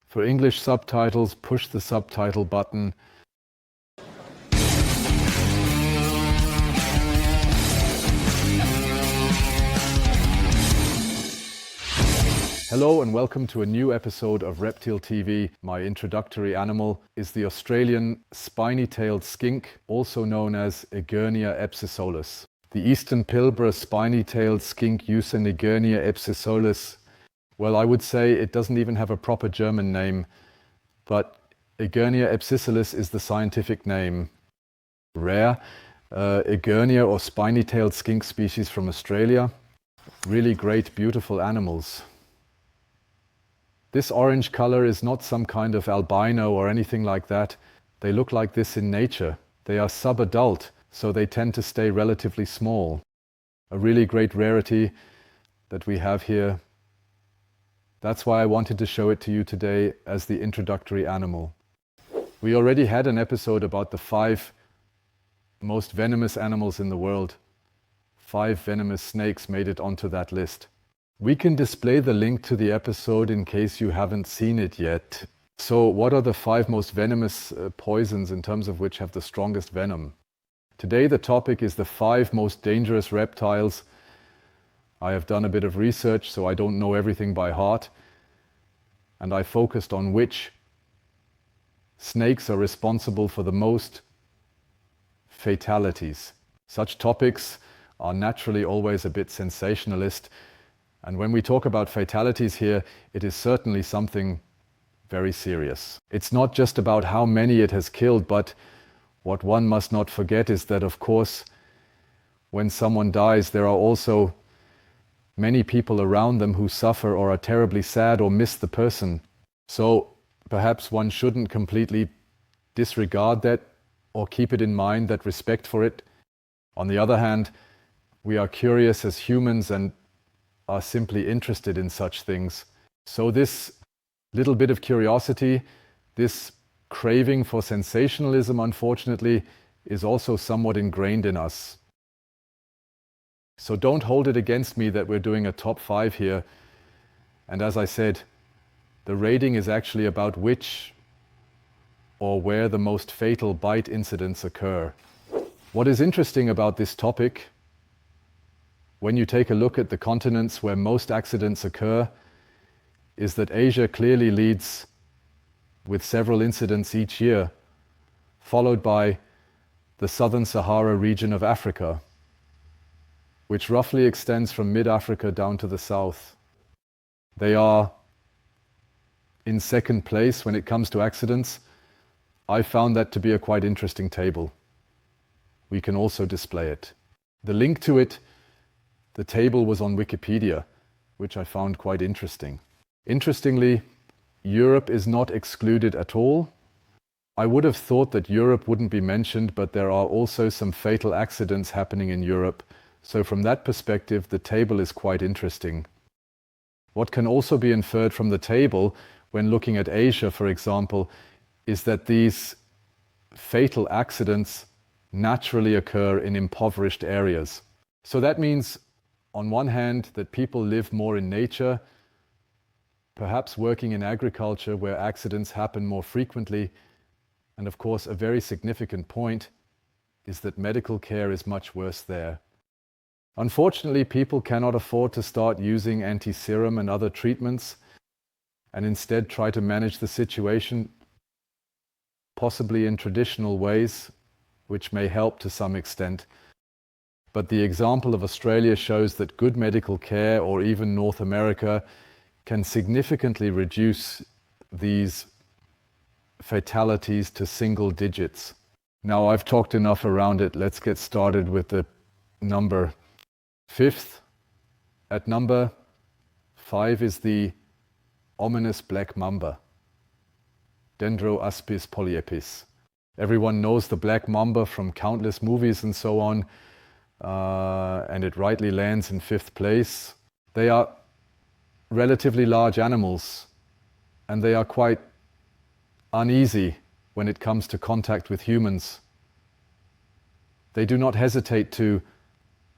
For English subtitles, push the subtitle button. Hello and welcome to a new episode of ReptilTV. My introductory animal is the Australian spiny-tailed skink, also known as Egernia epsisolus. The eastern Pilbara spiny-tailed skink Egernia epsisolus. Well, I would say it doesn't even have a proper German name, but Egernia epsisolus is the scientific name. Rare Egernia or spiny-tailed skink species from Australia. Really great, beautiful animals. This orange color is not some kind of albino or anything like that. They look like this in nature. They are subadult, so they tend to stay relatively small. A really great rarity that we have here. That's why I wanted to show it to you today as the introductory animal. We already had an episode about the 5 most venomous animals in the world. 5 venomous snakes made it onto that list. We can display the link to the episode in case you haven't seen it yet. So what are the 5 most venomous poisons in terms of which have the strongest venom? Today the topic is the 5 most dangerous reptiles. I have done a bit of research, so I don't know everything by heart. And I focused on which snakes are responsible for the most fatalities. Such topics are naturally always a bit sensationalist. And when we talk about fatalities here, it is certainly something very serious. It's not just about how many it has killed, but what one must not forget is that, of course, when someone dies, there are also many people around them who suffer or are terribly sad or miss the person. So perhaps one shouldn't completely disregard that or keep it in mind, that respect for it. On the other hand, we are curious as humans and are simply interested in such things. So this little bit of curiosity, this craving for sensationalism, unfortunately, is also somewhat ingrained in us. So don't hold it against me that we're doing a top 5 here. And as I said, the rating is actually about which or where the most fatal bite incidents occur. What is interesting about this topic, when you take a look at the continents where most accidents occur, is that Asia clearly leads with several incidents each year, followed by the southern Sahara region of Africa, which roughly extends from mid-Africa down to the south. They are in second place when it comes to accidents. I found that to be a quite interesting table. We can also display it. The link to it, the table, was on Wikipedia, which I found quite interesting. Interestingly, Europe is not excluded at all. I would have thought that Europe wouldn't be mentioned, but there are also some fatal accidents happening in Europe. So from that perspective, the table is quite interesting. What can also be inferred from the table, when looking at Asia, for example, is that these fatal accidents naturally occur in impoverished areas. So that means, on one hand, that people live more in nature, perhaps working in agriculture where accidents happen more frequently. And of course, a very significant point is that medical care is much worse there. Unfortunately, people cannot afford to start using anti-serum and other treatments, and instead try to manage the situation, possibly in traditional ways, which may help to some extent. But the example of Australia shows that good medical care, or even North America, can significantly reduce these fatalities to single digits. Now, I've talked enough around it. Let's get started with the number 5th. At number 5 is the ominous black mamba, Dendroaspis polylepis. Everyone knows the black mamba from countless movies and so on, and it rightly lands in 5th place. They are relatively large animals, and they are quite uneasy when it comes to contact with humans. They do not hesitate to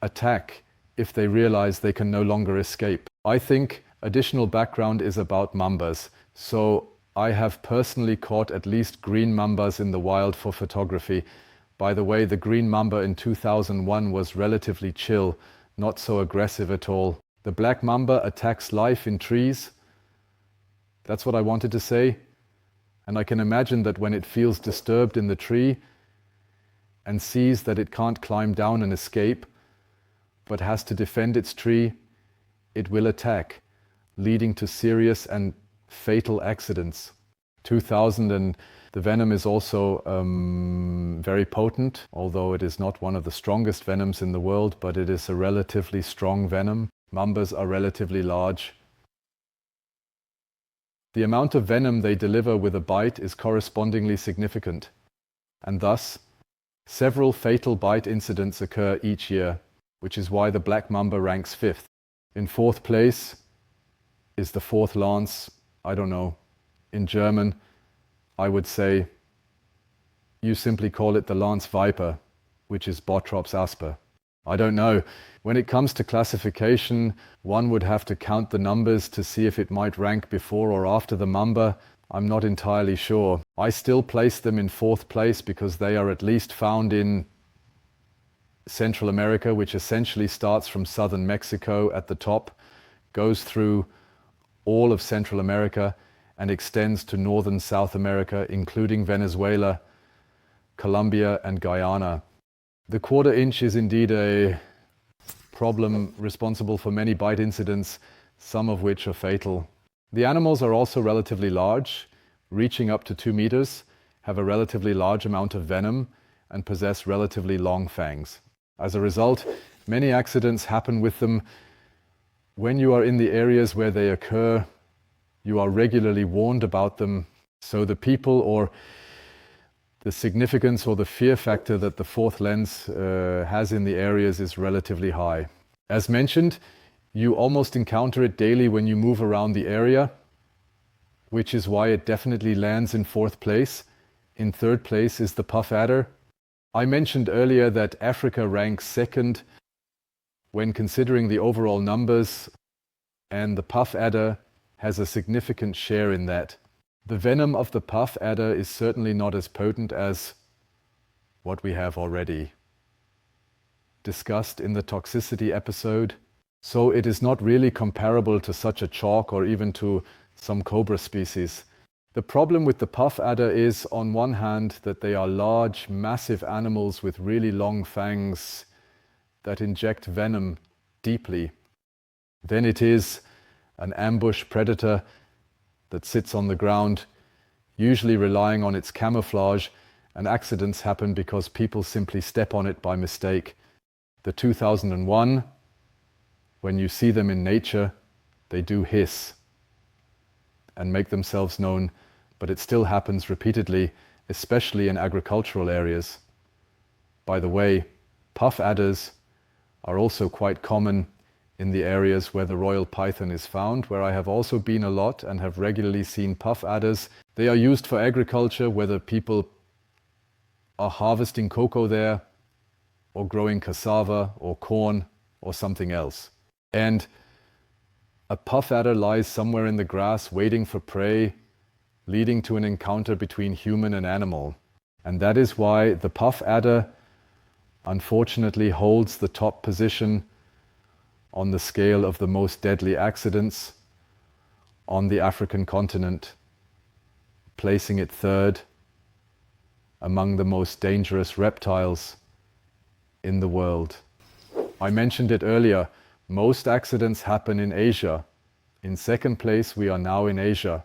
attack if they realize they can no longer escape. I think additional background is about mambas. So I have personally caught at least green mambas in the wild for photography. By the way, the green mamba in 2001 was relatively chill, not so aggressive at all. The black mamba attacks life in trees. That's what I wanted to say. And I can imagine that when it feels disturbed in the tree and sees that it can't climb down and escape, but has to defend its tree, it will attack, leading to serious and fatal accidents. 2000, and the venom is also very potent, although it is not one of the strongest venoms in the world, but it is a relatively strong venom. Mambas are relatively large. The amount of venom they deliver with a bite is correspondingly significant, and thus several fatal bite incidents occur each year, which is why the black mamba ranks 5th. In 4th place is the 4th lance. I don't know. In German, I would say you simply call it the lance viper, which is Bothrops asper. I don't know. When it comes to classification, one would have to count the numbers to see if it might rank before or after the mamba. I'm not entirely sure. I still place them in 4th place because they are at least found in Central America, which essentially starts from southern Mexico at the top, goes through all of Central America and extends to northern South America, including Venezuela, Colombia and Guyana. The quarter inch is indeed a problem responsible for many bite incidents, some of which are fatal. The animals are also relatively large, reaching up to 2 meters, have a relatively large amount of venom, and possess relatively long fangs. As a result, many accidents happen with them. When you are in the areas where they occur, you are regularly warned about them, so the people or the significance or the fear factor that the 4th lens has in the areas is relatively high. As mentioned, you almost encounter it daily when you move around the area, which is why it definitely lands in 4th place. In 3rd place is the puff adder. I mentioned earlier that Africa ranks 2nd when considering the overall numbers, and the puff adder has a significant share in that. The venom of the puff adder is certainly not as potent as what we have already discussed in the toxicity episode, so it is not really comparable to such a chalk or even to some cobra species. The problem with the puff adder is, on one hand, that they are large, massive animals with really long fangs that inject venom deeply. Then it is an ambush predator that sits on the ground, usually relying on its camouflage, and accidents happen because people simply step on it by mistake. The 2001, when you see them in nature, they do hiss and make themselves known, but it still happens repeatedly, especially in agricultural areas. By the way, puff adders are also quite common in the areas where the royal python is found, where I have also been a lot and have regularly seen puff adders. They are used for agriculture, whether people are harvesting cocoa there, or growing cassava or corn or something else. And a puff adder lies somewhere in the grass waiting for prey, leading to an encounter between human and animal. And that is why the puff adder unfortunately holds the top position on the scale of the most deadly accidents on the African continent, placing it 3rd among the most dangerous reptiles in the world. I mentioned it earlier, most accidents happen in Asia. In 2nd place, we are now in Asia,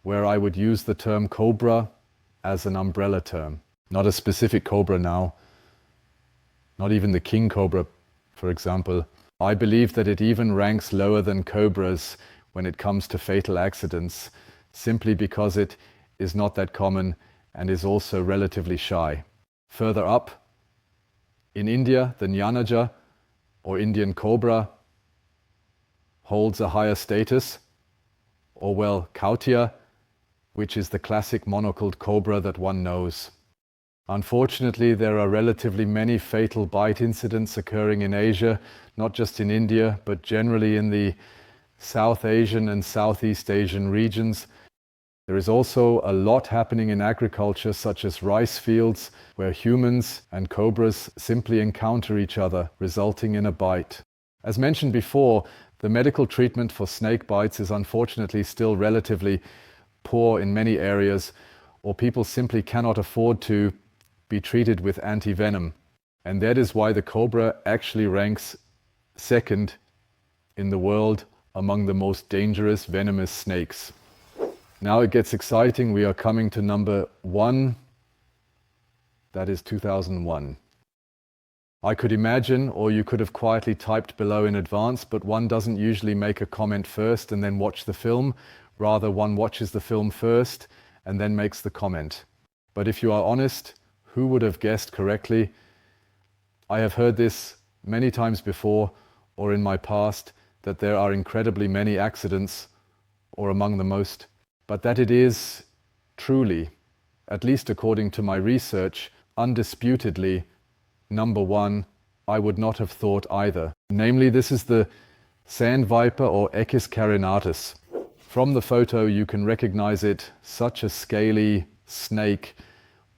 where I would use the term cobra as an umbrella term. Not a specific cobra now, not even the king cobra, for example. I believe that it even ranks lower than cobras when it comes to fatal accidents, simply because it is not that common and is also relatively shy. Further up, in India, the Nyanaja, or Indian cobra, holds a higher status, or well, Kautia, which is the classic monocled cobra that one knows. Unfortunately, there are relatively many fatal bite incidents occurring in Asia, not just in India, but generally in the South Asian and Southeast Asian regions, There is also a lot happening in agriculture, such as rice fields, where humans and cobras simply encounter each other, resulting in a bite. As mentioned before, the medical treatment for snake bites is unfortunately still relatively poor in many areas, or people simply cannot afford to be treated with antivenom. And that is why the cobra actually ranks second in the world among the most dangerous venomous snakes. Now it gets exciting. We are coming to number 1. That is 2001. I could imagine, or you could have quietly typed below in advance, but one doesn't usually make a comment first and then watch the film. Rather, one watches the film first and then makes the comment. But if you are honest, who would have guessed correctly? I have heard this many times before, or in my past, that there are incredibly many accidents, or among the most, but that it is truly, at least according to my research, undisputedly number 1, I would not have thought either. Namely, this is the sand viper, or Echis carinatus. From the photo you can recognize it, such a scaly snake.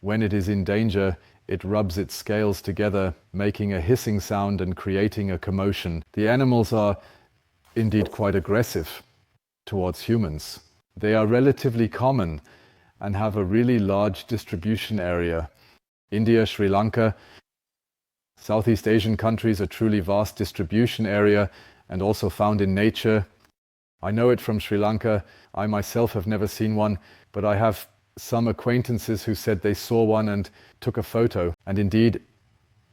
When it is in danger, it rubs its scales together, making a hissing sound and creating a commotion. The animals are indeed quite aggressive towards humans. They are relatively common and have a really large distribution area. India, Sri Lanka, Southeast Asian countries, a truly vast distribution area, and also found in nature. I know it from Sri Lanka. I myself have never seen one, but I have some acquaintances who said they saw one and took a photo. And indeed,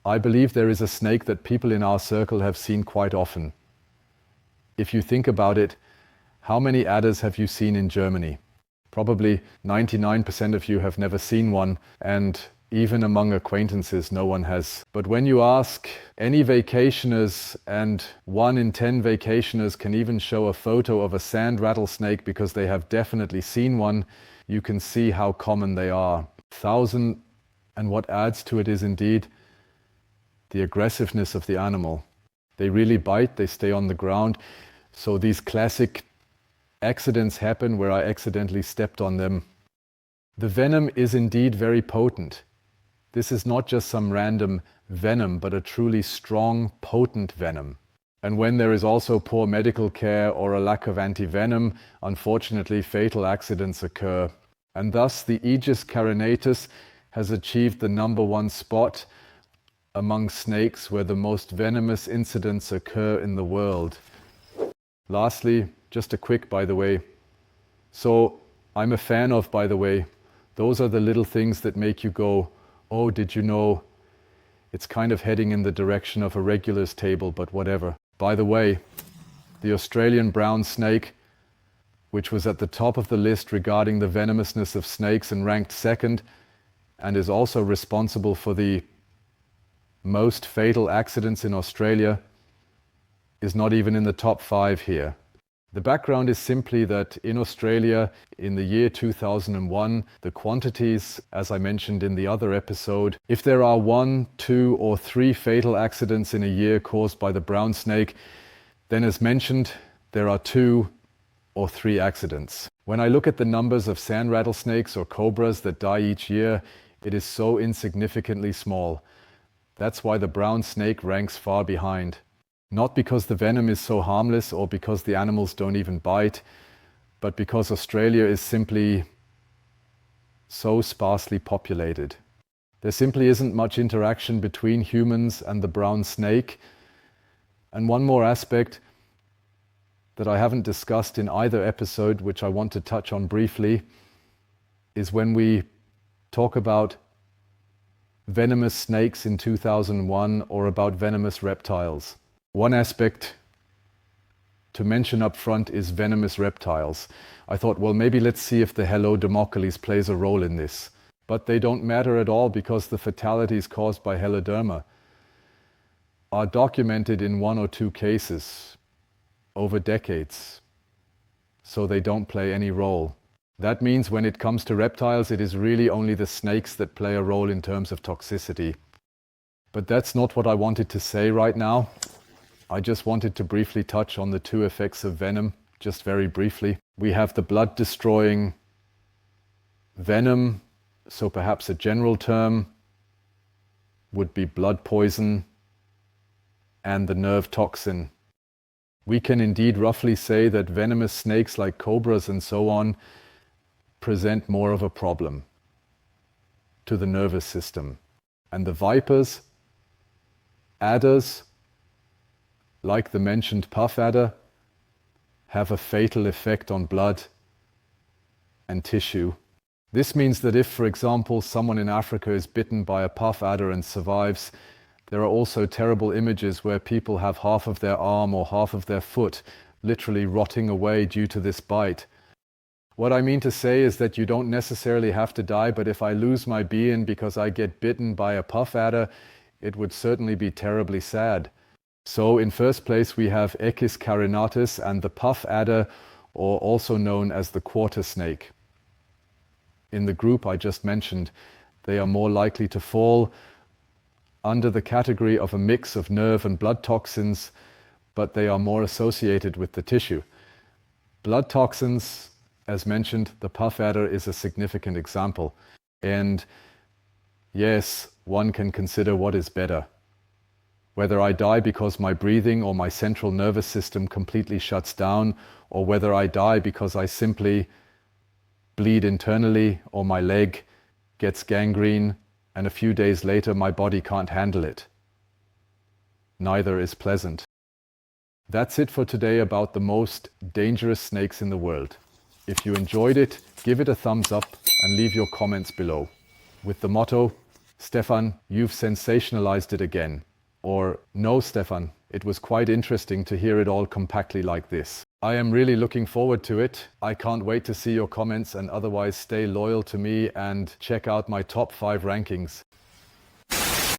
I believe there is a snake that people in our circle have seen quite often. If you think about it, how many adders have you seen in Germany? Probably 99% of you have never seen one, and even among acquaintances, no one has. But when you ask any vacationers, and 1 in 10 vacationers can even show a photo of a sand rattlesnake because they have definitely seen one, you can see how common they are. 1,000, and what adds to it is indeed the aggressiveness of the animal. They really bite, they stay on the ground. So these classic accidents happen where I accidentally stepped on them. The venom is indeed very potent. This is not just some random venom, but a truly strong, potent venom. And when there is also poor medical care or a lack of antivenom, unfortunately fatal accidents occur. And thus the Echis carinatus has achieved the number 1 spot among snakes where the most venomous incidents occur in the world. Lastly, just a quick by the way. So I'm a fan of, by the way, those are the little things that make you go, oh, did you know? It's kind of heading in the direction of a regulars table, but whatever. By the way, the Australian brown snake, which was at the top of the list regarding the venomousness of snakes and ranked second, and is also responsible for the most fatal accidents in Australia, is not even in the top 5 here. The background is simply that in Australia, in the year 2001, the quantities, as I mentioned in the other episode, if there are 1, 2, or 3 fatal accidents in a year caused by the brown snake, then as mentioned, there are 2 or 3 accidents. When I look at the numbers of sand rattlesnakes or cobras that die each year, it is so insignificantly small. That's why the brown snake ranks far behind. Not because the venom is so harmless or because the animals don't even bite, but because Australia is simply so sparsely populated. There simply isn't much interaction between humans and the brown snake. And one more aspect that I haven't discussed in either episode, which I want to touch on briefly, is when we talk about venomous snakes in 2001 or about venomous reptiles. One aspect to mention up front is venomous reptiles. I thought, well, maybe let's see if the Helodemocles plays a role in this. But they don't matter at all because the fatalities caused by Heloderma are documented in 1 or 2 cases over decades. So they don't play any role. That means when it comes to reptiles, it is really only the snakes that play a role in terms of toxicity. But that's not what I wanted to say right now. I just wanted to briefly touch on the 2 effects of venom, just very briefly. We have the blood-destroying Venom, so perhaps a general term, would be blood poison and the nerve toxin. We can indeed roughly say that venomous snakes like cobras and so on present more of a problem to the nervous system. And the vipers, adders, like the mentioned puff adder, have a fatal effect on blood and tissue. This means that if, for example, someone in Africa is bitten by a puff adder and survives, there are also terrible images where people have half of their arm or half of their foot literally rotting away due to this bite. What I mean to say is that you don't necessarily have to die, but if I lose my being because I get bitten by a puff adder, it would certainly be terribly sad. So in first place we have Echis carinatus and the puff adder, or also known as the quarter snake. In the group I just mentioned, they are more likely to fall under the category of a mix of nerve and blood toxins, but they are more associated with the tissue. Blood toxins, as mentioned, the puff adder is a significant example. And yes, one can consider what is better. Whether I die because my breathing or my central nervous system completely shuts down, or whether I die because I simply bleed internally or my leg gets gangrene and a few days later my body can't handle it. Neither is pleasant. That's it for today about the most dangerous snakes in the world. If you enjoyed it, give it a thumbs up and leave your comments below. With the motto, Stefan, you've sensationalized it again. Or, no Stefan, it was quite interesting to hear it all compactly like this. I am really looking forward to it. I can't wait to see your comments, and otherwise stay loyal to me and check out my top 5 rankings.